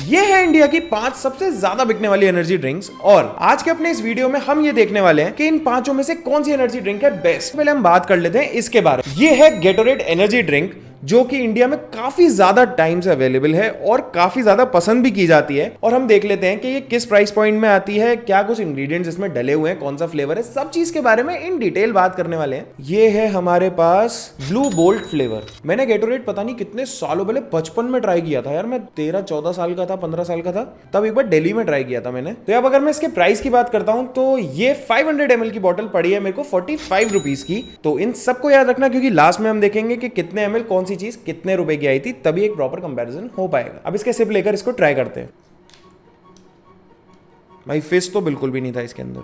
ये है इंडिया की 5 सबसे ज्यादा बिकने वाली एनर्जी ड्रिंक्स और आज के अपने इस वीडियो में हम ये देखने वाले हैं कि इन पांचों में से कौन सी एनर्जी ड्रिंक है बेस्ट। पहले हम बात कर लेते हैं इसके बारे में। ये है गेटोरेड एनर्जी ड्रिंक जो कि इंडिया में काफी ज्यादा टाइम से अवेलेबल है और काफी ज्यादा पसंद भी की जाती है। और हम देख लेते हैं कि ये किस प्राइस पॉइंट में आती है, क्या कुछ इंग्रेडिएंट्स इसमें डले हुए हैं, कौन सा फ्लेवर है, सब चीज के बारे में इन डिटेल बात करने वाले हैं। ये है हमारे पास ब्लू बोल्ट फ्लेवर। मैंने गेटोरेड पता नहीं कितने सालों पहले 55 में ट्राई किया था यार। मैं 13-14 साल का था, 15 साल का था, तब एक बार दिल्ली में ट्राई किया था मैंने। तो अब अगर मैं इसके प्राइस की बात करता हूं तो ये 500 ml की बॉटल पड़ी है मेरे को 45 रुपीज की। तो इन सबको याद रखना क्योंकि लास्ट में हम देखेंगे कि कितने ml कौन सी चीज कितने रुपए की आई थी, तभी एक प्रॉपर कंपैरिजन हो पाएगा। अब इसके सिप लेकर इसको ट्राई करते हैं। भाई फिश तो बिल्कुल भी नहीं था इसके अंदर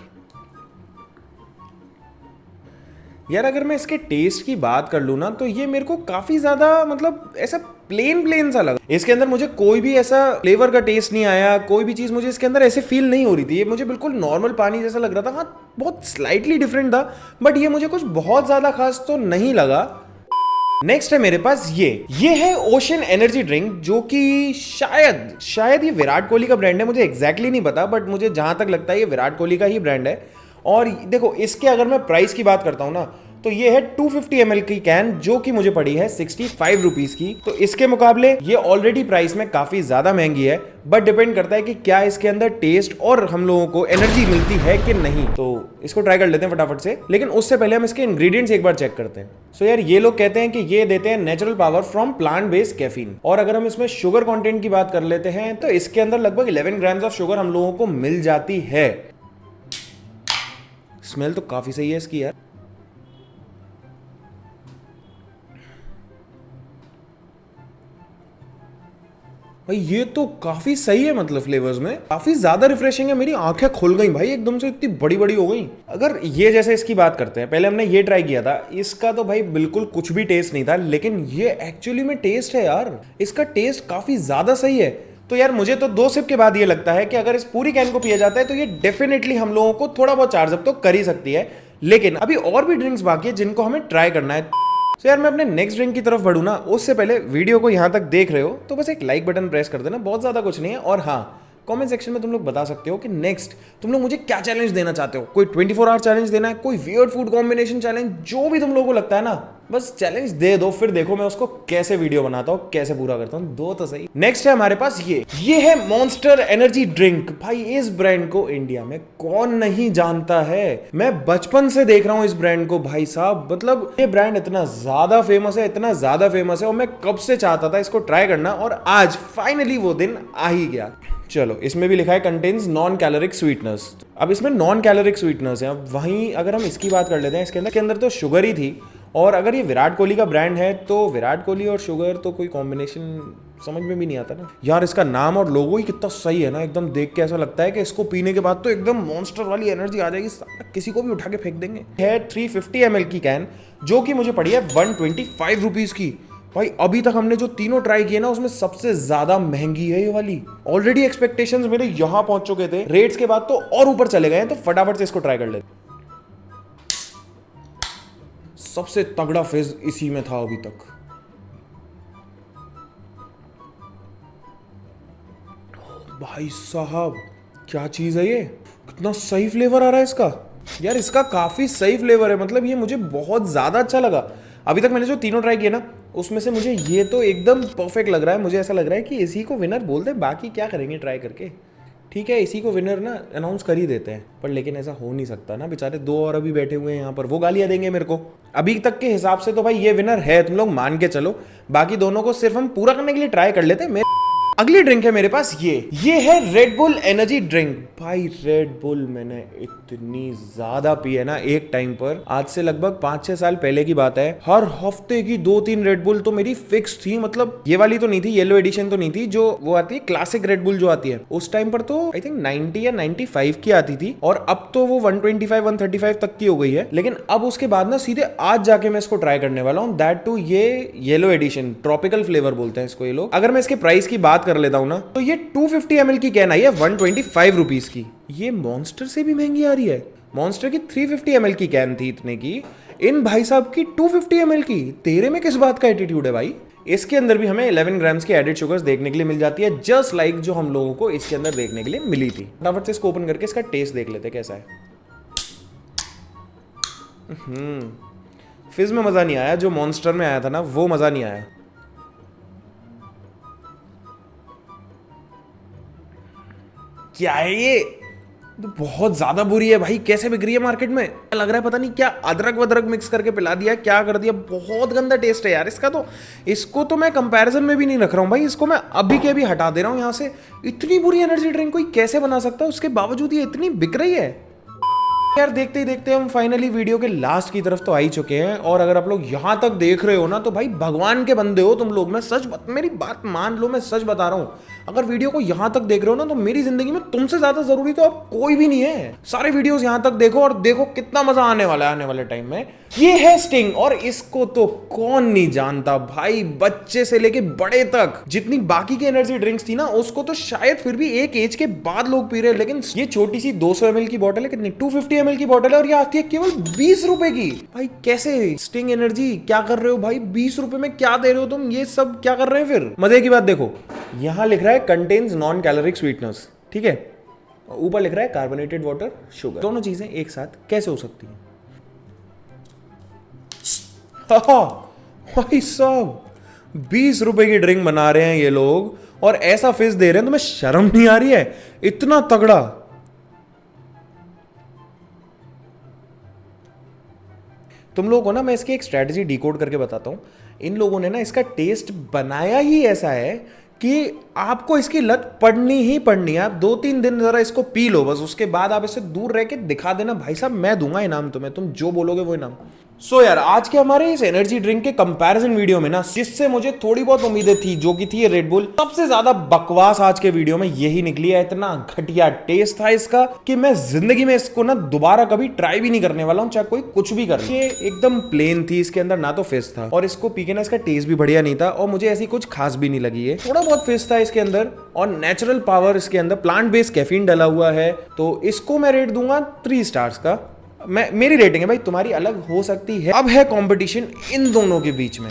यार। अगर मैं इसके टेस्ट की बात कर लूं ना तो ये मेरे को काफी ज्यादा मतलब ऐसा प्लेन सा लगा। इसके अंदर मुझे कोई भी ऐसा फ्लेवर का टेस्ट नहीं आया, कोई भी चीज मुझे इसके अंदर ऐसे फील नहीं हो रही थी। ये मुझे बिल्कुल नॉर्मल पानी जैसा लग रहा था। हाँ बहुत स्लाइटली डिफरेंट था बट ये मुझे कुछ बहुत ज्यादा खास तो नहीं लगा। नेक्स्ट है मेरे पास ये है ओशन एनर्जी ड्रिंक जो कि शायद ये विराट कोहली का ब्रांड है। मुझे एग्जैक्टली नहीं पता बट मुझे जहां तक लगता है ये विराट कोहली का ही ब्रांड है। और देखो इसके अगर मैं प्राइस की बात करता हूं ना तो ये है 250 ml की कैन जो कि मुझे पड़ी है 65 रुपीज की। तो इसके मुकाबले ये ऑलरेडी प्राइस में काफी ज्यादा महंगी है बट डिपेंड करता है कि क्या इसके अंदर टेस्ट और हम लोगों को एनर्जी मिलती है कि नहीं। तो इसको ट्राई कर लेते हैं फटाफट से, लेकिन उससे पहले हम इसके इंग्रेडिएंट्स एक बार चेक करते हैं। सो यार ये लोग कहते हैं कि ये देते हैं natural power from plant based caffeine. और अगर हम इसमें शुगर कंटेंट की बात कर लेते हैं तो इसके अंदर लगभग 11 ग्राम्स ऑफ शुगर हम लोगों को मिल जाती है। स्मेल तो काफी सही है इसकी यार। भाई ये तो काफी सही है, मतलब फ्लेवर्स में काफी ज्यादा रिफ्रेशिंग है। मेरी आंखें खुल गई भाई, एकदम से इतनी बड़ी बड़ी हो गई। अगर ये जैसे इसकी बात करते हैं, पहले हमने ये ट्राई किया था, इसका तो भाई बिल्कुल कुछ भी टेस्ट नहीं था, लेकिन ये एक्चुअली में टेस्ट है यार। इसका टेस्ट काफी ज्यादा सही है। तो यार मुझे तो 2 सिप के बाद ये लगता है कि अगर इस पूरी कैन को पिया जाता है तो ये डेफिनेटली हम लोगों को थोड़ा बहुत चार्ज अप तो कर ही सकती है। लेकिन अभी और भी ड्रिंक्स बाकी है जिनको हमें ट्राई करना है। तो यार मैं अपने नेक्स्ट ड्रिंक की तरफ बढ़ूँ ना, उससे पहले वीडियो को यहाँ तक देख रहे हो तो बस एक लाइक बटन प्रेस कर देना, बहुत ज़्यादा कुछ नहीं है। और हाँ, कमेंट सेक्शन में तुम लोग बता सकते हो कि नेक्स्ट तुम लोग मुझे क्या चैलेंज देना चाहते हो। कोई 24 आवर चैलेंज देना है, कोई वियर्ड फूड कॉम्बिनेशन चैलेंज, जो भी तुम लोगों को लगता है ना बस चैलेंज दे दो, फिर देखो मैं उसको कैसे वीडियो बनाता हूँ, कैसे पूरा करता हूँ। दो तो सही। नेक्स्ट है हमारे पास ये है मॉन्स्टर एनर्जी ड्रिंक। भाई इस ब्रांड को इंडिया में कौन नहीं जानता है। मैं बचपन से देख रहा हूँ इस ब्रांड को भाई साहब। मतलब ये ब्रांड इतना ज्यादा फेमस है, इतना ज्यादा फेमस है, और मैं कब से चाहता था इसको ट्राई करना, और आज फाइनली वो दिन आ ही गया। चलो इसमें भी लिखा है कंटेन्स नॉन कैलोरिक स्वीटनर्स। अब इसमें नॉन कैलोरिक स्वीटनर्स हैं। अब वहीं अगर हम इसकी बात कर लेते हैं, इसके अंदर तो शुगर ही थी। और अगर ये विराट कोहली का ब्रांड है तो विराट कोहली और शुगर तो कोई कॉम्बिनेशन समझ में भी नहीं आता ना यार। इसका नाम और लोगो ही कितना सही है ना, एकदम देख के ऐसा लगता है कि इसको पीने के बाद तो एकदम मॉन्स्टर वाली एनर्जी आ जाएगी, किसी को भी उठा के फेंक देंगे। है 350 ml की कैन जो कि मुझे पड़ी है 125 रुपीज की। भाई अभी तक हमने जो तीनों ट्राई किए ना उसमें सबसे ज्यादा महंगी है ये वाली। ऑलरेडी एक्सपेक्टेशंस मेरे यहां पहुंच चुके थे, रेट्स के बाद तो और ऊपर चले गए हैं। तो फटाफट से इसको ट्राई कर लेते। सबसे तगड़ा फेज इसी में था अभी तक। भाई साहब क्या चीज है ये, कितना सही फ्लेवर आ रहा है इसका यार। इसका काफी सही फ्लेवर है, मतलब ये मुझे बहुत ज्यादा अच्छा लगा। अभी तक मैंने जो तीनों ट्राई किए ना उसमें से मुझे ये तो एकदम परफेक्ट लग रहा है। मुझे ऐसा लग रहा है कि इसी को विनर बोल दे, बाकी क्या करेंगे ट्राई करके। ठीक है इसी को विनर ना अनाउंस कर ही देते हैं, पर लेकिन ऐसा हो नहीं सकता ना, बेचारे 2 और अभी बैठे हुए हैं यहाँ पर, वो गालियां देंगे मेरे को। अभी तक के हिसाब से तो भाई ये विनर है, तुम लोग मान के चलो। बाकी दोनों को सिर्फ हम पूरा करने के लिए ट्राई कर लेते हैं। अगली ड्रिंक है मेरे पास ये है रेड बुल एनर्जी ड्रिंक। भाई रेड बुल मैंने इतनी ज्यादा पी है ना एक टाइम पर, आज से लगभग 5-6 साल पहले की बात है। हर हफ्ते की 2-3 रेड बुल तो मेरी फिक्स थी। मतलब ये वाली तो नहीं थी, येलो एडिशन तो नहीं थी, जो वो आती है क्लासिक रेड बुल जो आती है। उस टाइम पर तो आई थिंक 90 या 95 की आती थी, और अब तो वो 125-135 तक की हो गई है। लेकिन अब उसके बाद ना सीधे आज जाके मैं इसको ट्राई करने वाला हूँ, दैट टू ये येलो एडिशन, ट्रॉपिकल फ्लेवर बोलते हैं इसको ये लोग। अगर मैं इसके प्राइस की बात कर लेता हूं ना तो ये 250 ml की कैन आई है 125 रुपीज की। ये मॉन्स्टर से भी महंगी आ रही है। मॉन्स्टर की 350 ml की कैन थी इतने की, इन भाई साहब की 250 ml की। तेरे में किस बात का एटीट्यूड है भाई। इसके अंदर भी हमें 11 ग्राम्स की एडेड शुगर्स देखने के लिए मिल जाती है, जस्ट लाइक जो हम लोगों को इसके अंदर देखने के लिए मिली थी। फटाफट से इसको ओपन करके इसका टेस्ट देख लेते कैसा है। फिज में मजा नहीं आया, जो मॉन्स्टर में आया था ना वो मजा नहीं आया। क्या है ये? तो बहुत ज्यादा बुरी है भाई, कैसे बिक रही है मार्केट में? लग रहा है पता नहीं क्या अदरक वदरक मिक्स करके पिला दिया, क्या कर दिया। बहुत गंदा टेस्ट है यार इसका। तो इसको तो मैं कंपैरिजन में भी नहीं रख रहा हूँ भाई, इसको मैं अभी के अभी हटा दे रहा हूँ यहाँ से। इतनी बुरी एनर्जी ड्रिंक कोई कैसे बना सकता है, उसके बावजूद ये इतनी बिक रही है यार। देखते ही देखते हम फाइनली वीडियो के लास्ट की तरफ तो आ ही चुके हैं। और अगर आप लोग यहाँ तक देख रहे हो ना तो भाई भगवान के बंदे हो तुम लोग। मैं मेरी बात मान लो, मैं सच बता रहा हूँ, अगर वीडियो को यहाँ तक देख रहे हो ना तो मेरी जिंदगी में तुमसे ज्यादा जरूरी तो अब कोई भी नहीं है। सारे वीडियोस यहाँ तक देखो और देखो कितना मजा आने वाला है आने वाले टाइम में। ये है स्टिंग, और इसको तो कौन नहीं जानता भाई, बच्चे से लेके बड़े तक। जितनी बाकी की एनर्जी ड्रिंक्स थी ना उसको तो शायद फिर भी एक एज के बाद लोग पी रहे हैं, लेकिन ये छोटी सी 200 ml की बोतल है, कितनी 250 ml की बोतल है, और ये आती है केवल 20 रुपए की। भाई कैसे स्टिंग एनर्जी, क्या कर रहे हो भाई? 20 रुपए में क्या दे रहे हो तुम? ये सब क्या कर रहे हैं? फिर मजे की बात देखो, यहां लिख रहा है कंटेन्स नॉन कैलोरिक स्वीटनेस, ठीक है, ऊपर लिख रहा है कार्बोनेटेड वाटर शुगर। दोनों चीजें एक साथ कैसे हो सकती हैं? भाई साहब 20 रुपए की ड्रिंक बना रहे हैं ये लोग और ऐसा फेस दे रहे हैं, तुम्हें शर्म नहीं आ रही है? इतना तगड़ा। तुम लोगों को ना मैं इसकी एक स्ट्रेटजी डिकोड करके बताता हूं। इन लोगों ने ना इसका टेस्ट बनाया ही ऐसा है कि आपको इसकी लत पड़नी ही पड़नी है। आप 2-3 दिन जरा इसको पी लो बस, उसके बाद आप इससे दूर रह के दिखा देना भाई साहब, मैं दूंगा इनाम तुम्हें, तुम जो बोलोगे वो इनाम। सो यार आज के हमारे इस एनर्जी ड्रिंक के कंपैरिजन वीडियो में ना, जिससे मुझे थोड़ी बहुत उम्मीदें थी, जो कि थी ये रेड बुल, सबसे ज्यादा बकवास आज के वीडियो में यही निकली है। इतना घटिया टेस्ट था इसका कि मैं जिंदगी में इसको ना दोबारा कभी ट्राई भी नहीं करने वाला हूं, चाहे कोई कुछ भी कर ले। ये एकदम प्लेन थी, इसके अंदर ना तो फिश था, और इसको पी के ना इसका टेस्ट भी बढ़िया नहीं था, और मुझे ऐसी कुछ खास भी नहीं लगी है। थोड़ा बहुत फिश था इसके अंदर, और नेचुरल पावर इसके अंदर प्लांट बेस्ड कैफीन डला हुआ है, तो इसको मैं रेट दूंगा 3 स्टार्स का। मेरी रेटिंग है भाई, तुम्हारी अलग हो सकती है। अब है कंपटीशन इन दोनों के बीच में।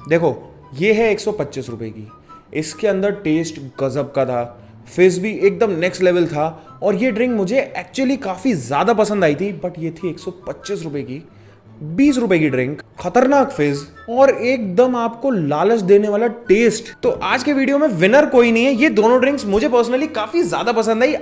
देखो ये है 125 रुपए की, इसके अंदर टेस्ट गजब का था, फिज भी एकदम नेक्स्ट लेवल था, और ये ड्रिंक मुझे एक्चुअली काफी ज्यादा पसंद आई थी, बट ये थी 125 रुपए की। 20 रुपए की ड्रिंक, खतरनाक फिज, और एकदम आपको लालच देने वाला टेस्ट। तो आज के वीडियो में विनर कोई नहीं है, ये दोनों ड्रिंक्स मुझे पर्सनली काफी ज्यादा पसंद आई।